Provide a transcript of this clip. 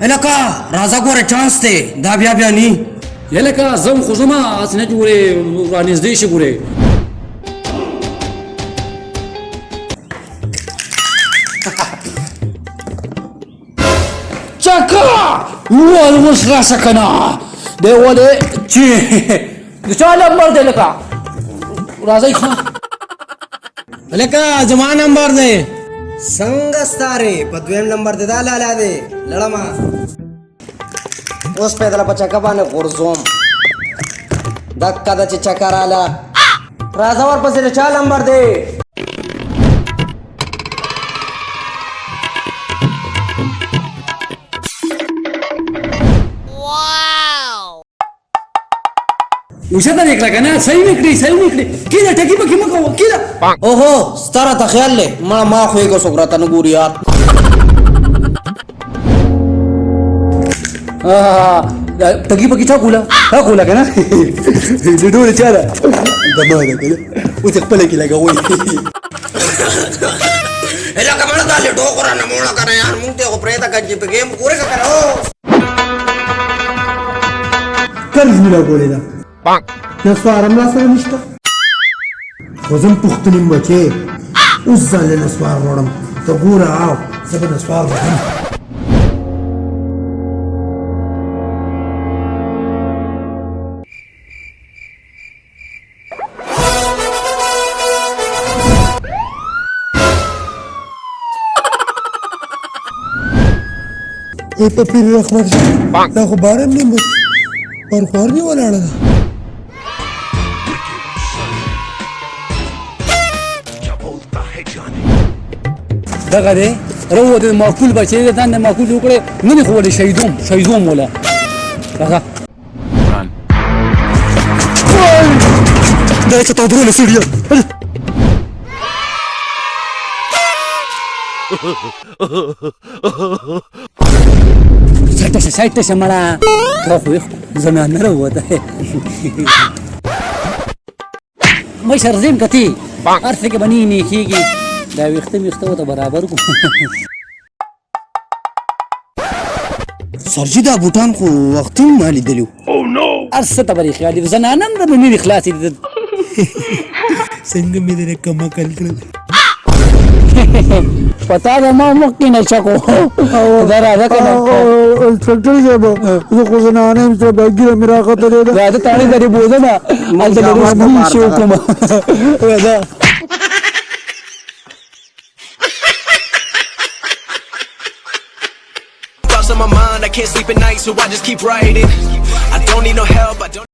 الکا راځه ګوره چانس دی دا بیا نی یلکه زم خو زما اس نه جوړې رانږدې شي ګورې چکا ول اوس راشه کنه دی ولې چې د چا نمبر دی لکه راځئ ښه الکا زما نمبر دی څنګه ستاره په دویم نمبر دی دا لالا دی لړما اوس په دلا په چکا باندې ورزوم دکا د چکر اله راځه ورپسې د چا نمبر دی وشه ته نکړه کنه صحیح نکړي کله ټکی پکې مکو کله اوهو ستاره ته خیال له ما خو یې کو سوګراته نه ګوري یار ټکی پکې چا کولا کنه د ډول چا ده دماغه کنه او ته خپل کې لګوي الکه مړه دالې ډوغره نه مونږه کنه یار مونږ ته خو پرېتا کجې په گیم ګوره کنه قرض مې راغولې ده نسوار هم راسره نشته خو زه هم پوښتنې م بچې اوس ځان له نسوار وړم ته ګوره او زه به نسوار وړم ای په پیر رحمت دا خو بارم نیم بچ پر خوار نی ولاړه ده دغه دی رو د معقول بچی د دان معقول وکړي نه دی خو ولې شهیدوم ولا راځه دا چې تا درول سړیا سایت ته مړه خو زنانه راوته مې شرزم کتی ارث کې بنی نه کیږي دا وخته ته برابر کو سرجی دا بوتان خو وختي مالي دلیو ارث ته بری خیالي زنانه نه خلاصي څنګه مې دې کما کل کړل پتا ده ما مخکې نه چکو دا راځه کنه انسپکټر صاحب زه خو زنانه یم چې باګیره مې راغتلې ده راځه تاڼې درې بوزه نه هلته به رسمي شي وکړم راځه On my mind, I can't sleep at night, so I just keep writing. I don't need no help, I don't